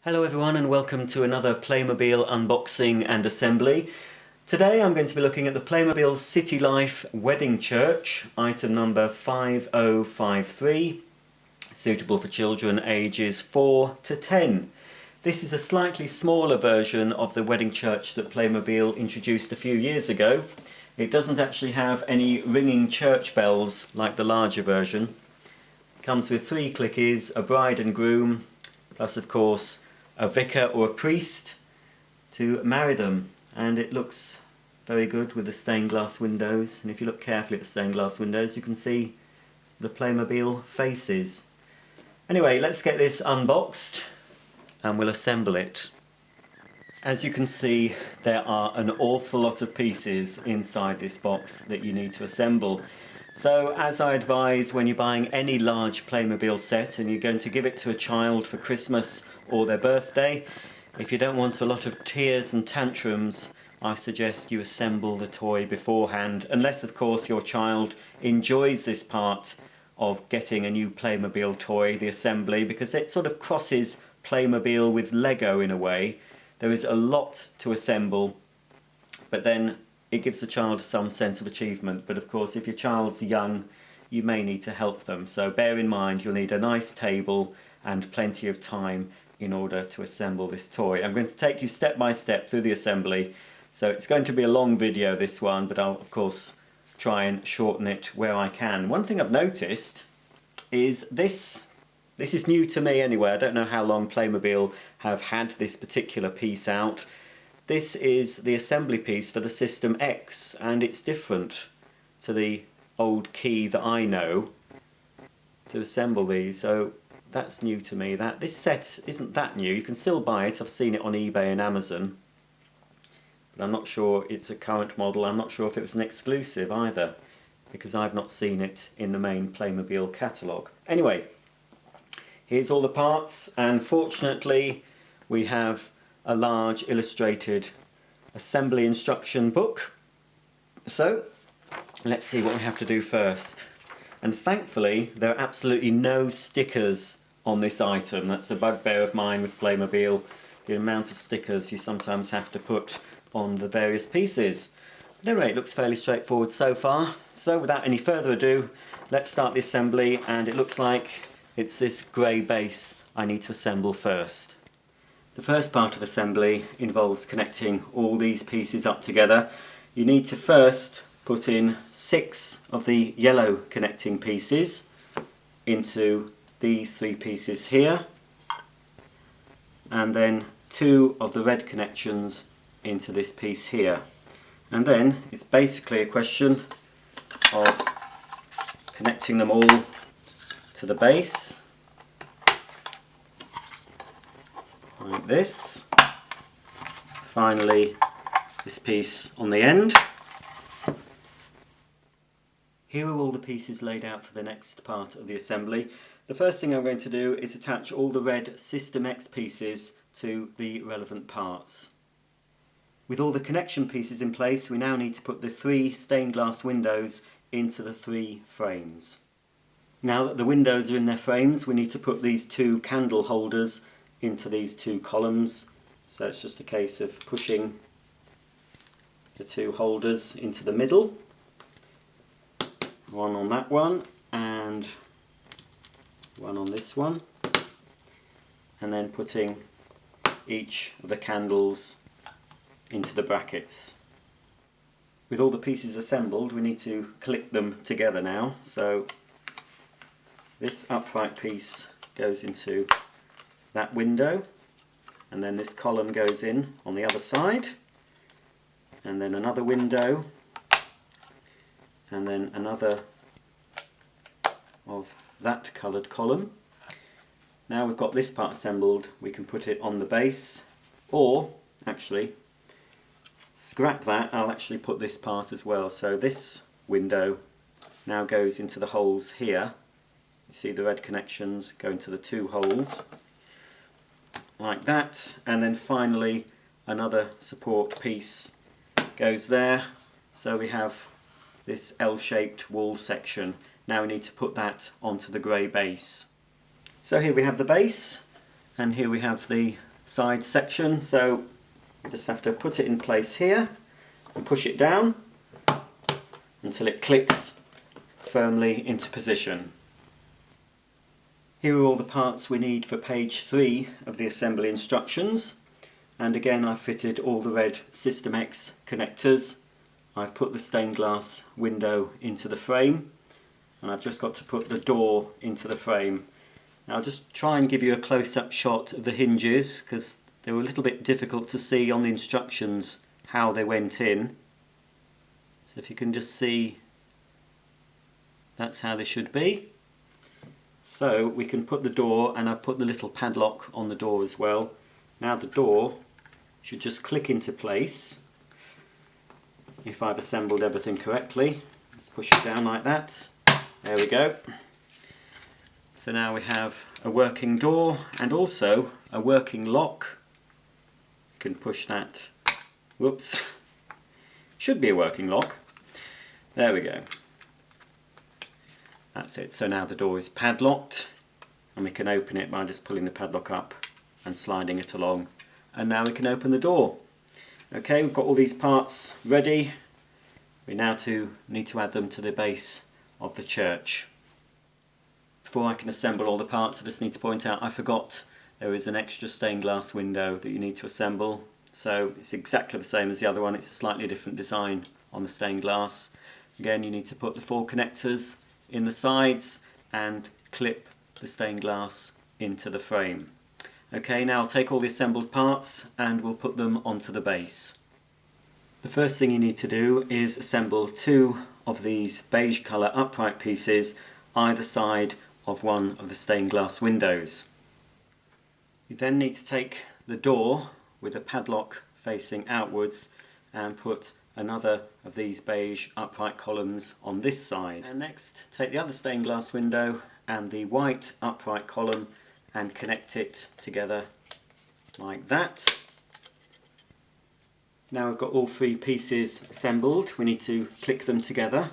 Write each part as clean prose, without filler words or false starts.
Hello everyone and welcome to another Playmobil unboxing and assembly. Today I'm going to be looking at the Playmobil City Life Wedding Church, item number 5053, suitable for children ages 4 to 10. This is a slightly smaller version of the wedding church that Playmobil introduced a few years ago. It doesn't actually have any ringing church bells like the larger version. It comes with 3 clickies, a bride and groom, plus of course a vicar or a priest to marry them, and it looks very good with the stained glass windows, and if you look carefully at the stained glass windows you can see the Playmobil faces. Anyway, let's get this unboxed and we'll assemble it. As you can see, there are an awful lot of pieces inside this box that you need to assemble. So as I advise when you're buying any large Playmobil set and you're going to give it to a child for Christmas or their birthday, if you don't want a lot of tears and tantrums, I suggest you assemble the toy beforehand, unless of course your child enjoys this part of getting a new Playmobil toy, the assembly, because it sort of crosses Playmobil with Lego in a way. There is a lot to assemble, but then it gives the child some sense of achievement. But of course if your child's young, you may need to help them, so bear in mind you'll need a nice table and plenty of time in order to assemble this toy. I'm going to take you step by step through the assembly, so it's going to be a long video this one, but I'll of course try and shorten it where I can. One thing I've noticed is this is new to me anyway. I don't know how long Playmobil have had this particular piece out. This is the assembly piece for the System X, and it's different to the old key that I know to assemble these, so that's new to me. This set isn't that new. You can still buy it. I've seen it on eBay and Amazon, but I'm not sure it's a current model. I'm not sure if it was an exclusive either, because I've not seen it in the main Playmobil catalogue. Anyway, here's all the parts, and fortunately we have a large illustrated assembly instruction book. So let's see what we have to do first. And thankfully there are absolutely no stickers on this item. That's a bugbear of mine with Playmobil, the amount of stickers you sometimes have to put on the various pieces. At any rate, it looks fairly straightforward so far. So without any further ado, let's start the assembly, and it looks like it's this grey base I need to assemble first. The first part of assembly involves connecting all these pieces up together. You need to first put in 6 of the yellow connecting pieces into these 3 pieces here, and then 2 of the red connections into this piece here. And then it's basically a question of connecting them all to the base like this. Finally this piece on the end. Here are all the pieces laid out for the next part of the assembly. The first thing I'm going to do is attach all the red System X pieces to the relevant parts. With all the connection pieces in place, we now need to put the 3 stained glass windows into the 3 frames. Now that the windows are in their frames, we need to put these 2 candle holders into these 2 columns. So it's just a case of pushing the 2 holders into the middle. One on that one and one on this one, and then putting each of the candles into the brackets. With all the pieces assembled, we need to click them together now. So this upright piece goes into that window, and then this column goes in on the other side, and then another window, and then another of that coloured column. Now we've got this part assembled, we can put it on the base, or actually scrap that, I'll actually put this part as well. So this window now goes into the holes here. You see the red connections go into the 2 holes like that, and then finally another support piece goes there. So we have this L-shaped wall section. Now we need to put that onto the grey base. So here we have the base, and here we have the side section, so you just have to put it in place here and push it down until it clicks firmly into position. Here are all the parts we need for page 3 of the assembly instructions, and again I've fitted all the red System X connectors. I've put the stained glass window into the frame, and I've just got to put the door into the frame. Now I'll just try and give you a close-up shot of the hinges because they were a little bit difficult to see on the instructions how they went in. So if you can just see, that's how they should be. So we can put the door, and I've put the little padlock on the door as well. Now the door should just click into place if I've assembled everything correctly. Let's push it down like that. There we go. So now we have a working door and also a working lock. You can push that. Whoops. Should be a working lock. There we go. That's it. So now the door is padlocked, and we can open it by just pulling the padlock up and sliding it along. And now we can open the door. Okay, we've got all these parts ready. We now need to add them to the base of the church. Before I can assemble all the parts, I just need to point out I forgot there is an extra stained glass window that you need to assemble. So it's exactly the same as the other one, it's a slightly different design on the stained glass. Again, you need to put the 4 connectors in the sides and clip the stained glass into the frame. Okay, now I'll take all the assembled parts and we'll put them onto the base. The first thing you need to do is assemble 2 of these beige colour upright pieces either side of one of the stained glass windows. You then need to take the door with a padlock facing outwards and put another of these beige upright columns on this side. And next, take the other stained glass window and the white upright column and connect it together like that. Now we've got all 3 pieces assembled, we need to click them together.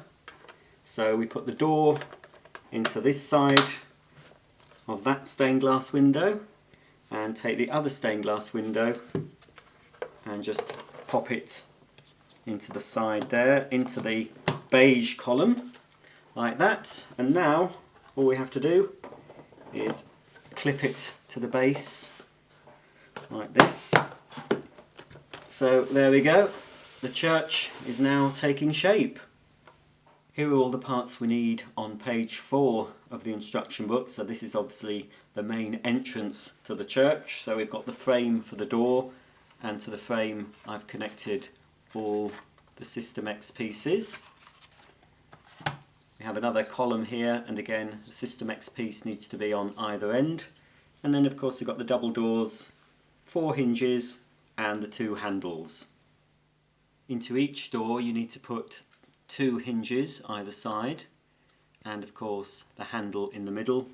So we put the door into this side of that stained glass window and take the other stained glass window and just pop it into the side there, into the beige column, like that. And now all we have to do is clip it to the base, like this. So there we go, the church is now taking shape. Here are all the parts we need on page 4 of the instruction book. So this is obviously the main entrance to the church. So we've got the frame for the door, and to the frame I've connected all the System X pieces. We have another column here, and again the System X piece needs to be on either end. And then of course we've got the double doors, 4 hinges and the 2 handles. Into each door you need to put 2 hinges either side, and of course the handle in the middle,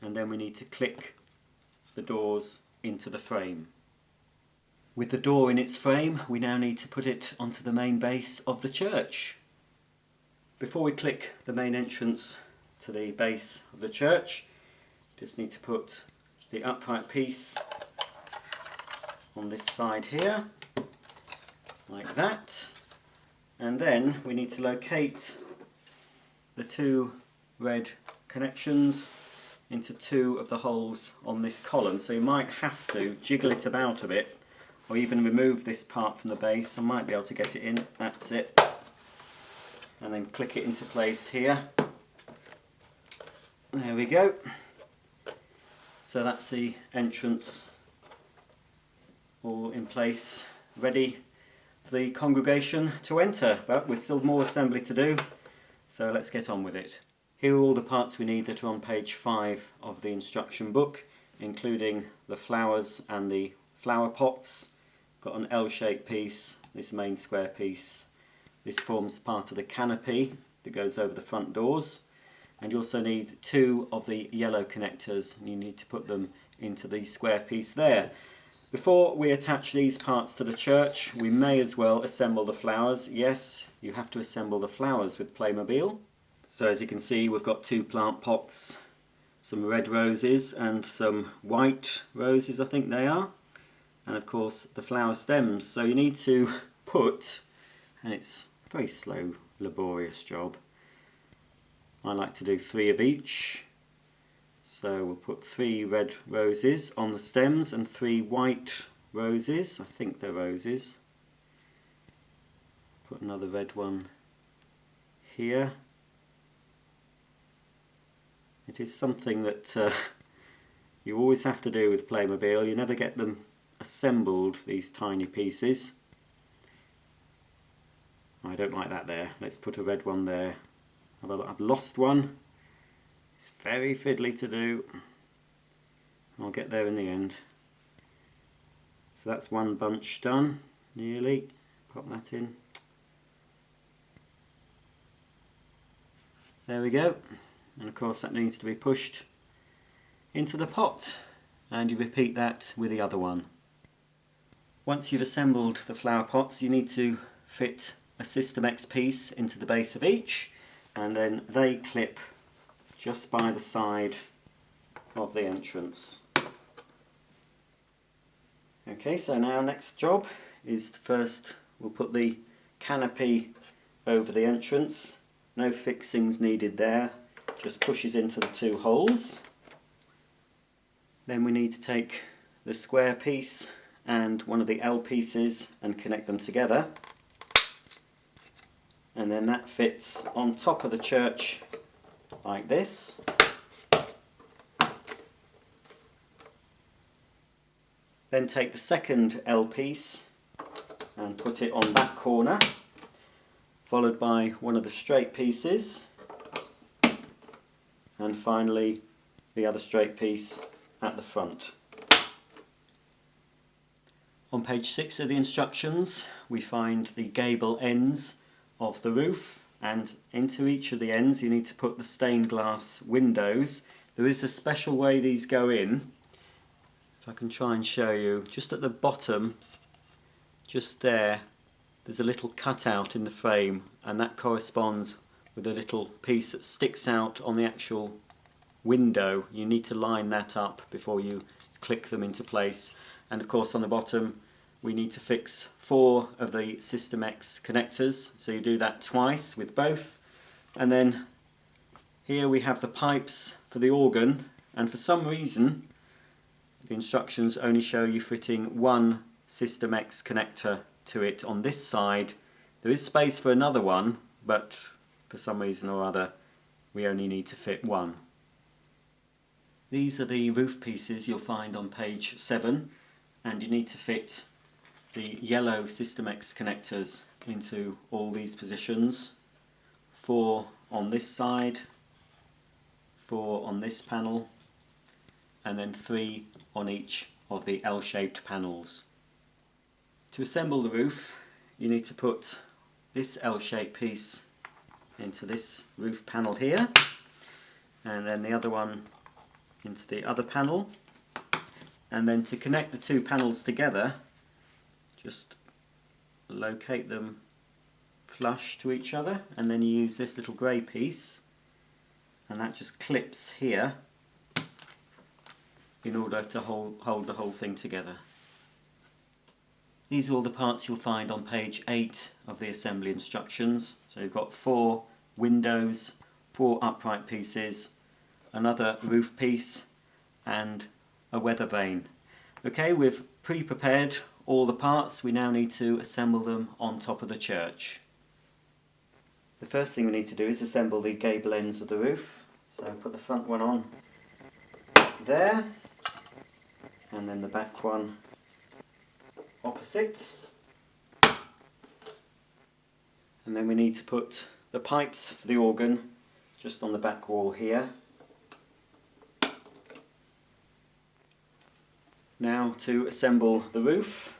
and then we need to click the doors into the frame. With the door in its frame, we now need to put it onto the main base of the church. Before we click the main entrance to the base of the church, just need to put the upright piece on this side here, like that. And then we need to locate the 2 red connections into 2 of the holes on this column. So you might have to jiggle it about a bit, or even remove this part from the base. I might be able to get it in, that's it. And then click it into place here. There we go. So that's the entrance all in place, ready for the congregation to enter. But we've still more assembly to do, so let's get on with it. Here are all the parts we need that are on page 5 of the instruction book, including the flowers and the flower pots. Got an L-shaped piece, this main square piece. This forms part of the canopy that goes over the front doors. And you also need 2 of the yellow connectors, and you need to put them into the square piece there. Before we attach these parts to the church, we may as well assemble the flowers. Yes, you have to assemble the flowers with Playmobil. So as you can see, we've got 2 plant pots, some red roses and some white roses, I think they are. and of course the flower stems. So you need to put, and it's a very slow, laborious job, I like to do 3 of each. So we'll put 3 red roses on the stems and 3 white roses. I think they're roses. Put another red one here. It is something that you always have to do with Playmobil. You never get them assembled, these tiny pieces. I don't like that there. Let's put a red one there. I've lost one. It's very fiddly to do. I'll get there in the end. So that's one bunch done, nearly. Pop that in. There we go. And of course that needs to be pushed into the pot. And you repeat that with the other one. Once you've assembled the flower pots, you need to fit a System X piece into the base of each, and then they clip just by the side of the entrance. Okay, so now next job is first we'll put the canopy over the entrance. No fixings needed there, just pushes into the 2 holes. Then we need to take the square piece and one of the L pieces and connect them together. And then that fits on top of the church like this. Then take the second L piece and put it on that corner, followed by one of the straight pieces, and finally the other straight piece at the front. On page 6 of the instructions we find the gable ends of the roof, and into each of the ends you need to put the stained glass windows. There is a special way these go in. If I can try and show you, just at the bottom, just there, there's a little cutout in the frame, and that corresponds with a little piece that sticks out on the actual window. You need to line that up before you click them into place. And of course on the bottom we need to fix 4 of the System X connectors, so you do that twice with both. And then here we have the pipes for the organ, and for some reason the instructions only show you fitting 1 System X connector to it on this side. There is space for another one, but for some reason or other we only need to fit 1. These are the roof pieces you'll find on page 7, and you need to fit the yellow System X connectors into all these positions. 4 on this side, 4 on this panel, and then 3 on each of the L-shaped panels. To assemble the roof you need to put this L-shaped piece into this roof panel here, and then the other one into the other panel, and then to connect the 2 panels together just locate them flush to each other, and then you use this little grey piece and that just clips here in order to hold the whole thing together. These are all the parts you'll find on page 8 of the assembly instructions. So you've got 4 windows, 4 upright pieces, another roof piece and a weather vane. Okay, we've pre-prepared all the parts. We now need to assemble them on top of the church. The first thing we need to do is assemble the gable ends of the roof. So put the front one on there, and then the back one opposite. And then we need to put the pipes for the organ just on the back wall here. Now to assemble the roof.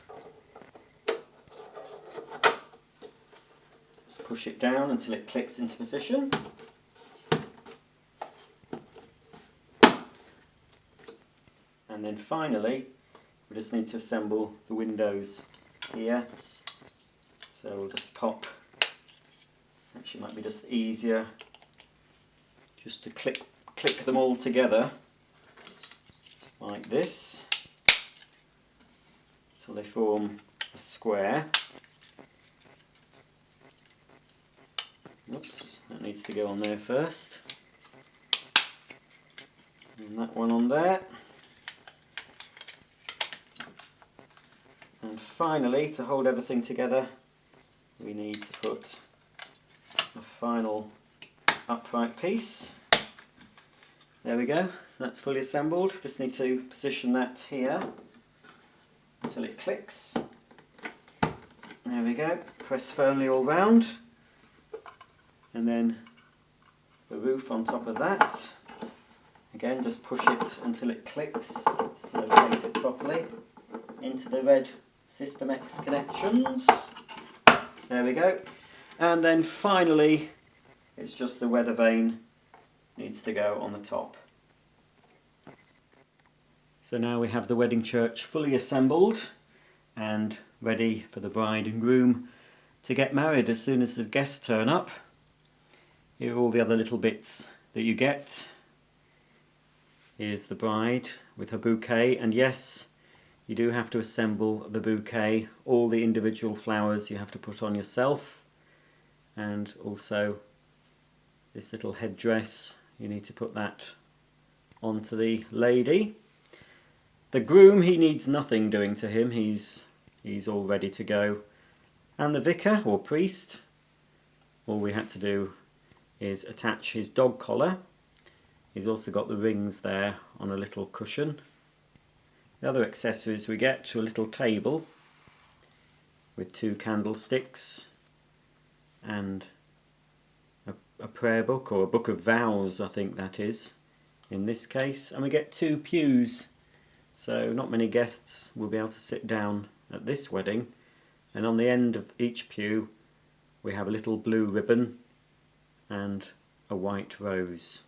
Just push it down until it clicks into position. And then finally we just need to assemble the windows here. So we'll just pop, actually it might be just easier just to click them all together like this. It's till they form a square. Oops, that needs to go on there first. And that one on there. And finally, to hold everything together, we need to put a final upright piece. There we go, so that's fully assembled. Just need to position that here until it clicks. There we go, press firmly all round. And then the roof on top of that. Again, just push it until it clicks, just locate it properly into the red System X connections. There we go. And then finally, it's just the weather vane needs to go on the top. So now we have the wedding church fully assembled and ready for the bride and groom to get married as soon as the guests turn up. Here are all the other little bits that you get. Here's the bride with her bouquet, and yes, you do have to assemble the bouquet. All the individual flowers you have to put on yourself, and also this little headdress, you need to put that onto the lady. The groom, he needs nothing doing to him, he's all ready to go. And the vicar or priest, all we had to do is attach his dog collar. He's also got the rings there on a little cushion. The other accessories we get to a little table with 2 candlesticks and a prayer book, or a book of vows I think that is in this case, and we get 2 pews, so not many guests will be able to sit down at this wedding. And on the end of each pew we have a little blue ribbon and a white rose.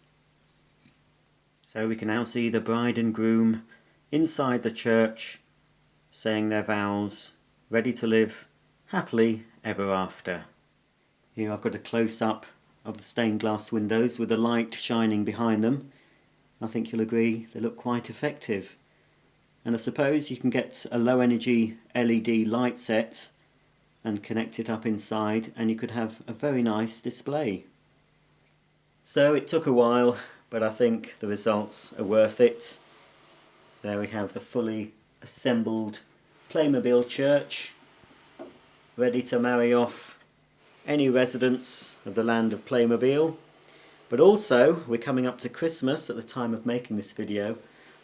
So we can now see the bride and groom inside the church saying their vows, ready to live happily ever after. Here I've got a close-up of the stained glass windows with the light shining behind them. I think you'll agree they look quite effective. And I suppose you can get a low energy LED light set and connect it up inside, and you could have a very nice display. So it took a while, but I think the results are worth it. There we have the fully assembled Playmobil church, ready to marry off any residents of the land of Playmobil. But also, we're coming up to Christmas at the time of making this video.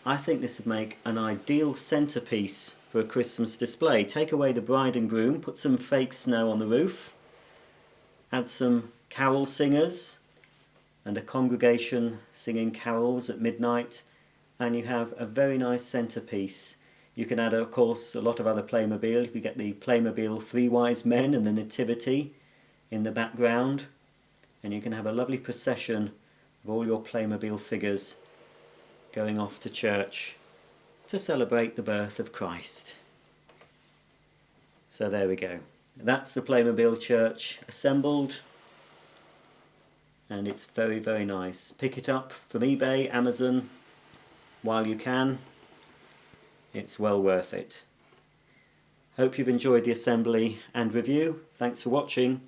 I think this would make an ideal centerpiece for a Christmas display. Take away the bride and groom, put some fake snow on the roof, add some carol singers and a congregation singing carols at midnight, and you have a very nice centerpiece. You can add, of course, a lot of other Playmobil. You can get the Playmobil 3 Wise Men and the Nativity in the background, and you can have a lovely procession of all your Playmobil figures going off to church to celebrate the birth of Christ. So there we go. That's the Playmobil church assembled, and it's very, very nice. Pick it up from eBay, Amazon, while you can. It's well worth it. Hope you've enjoyed the assembly and review. Thanks for watching.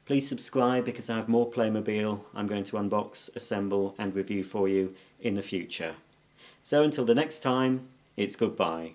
Please subscribe because I have more Playmobil I'm going to unbox, assemble and review for you in the future. So until the next time, it's goodbye.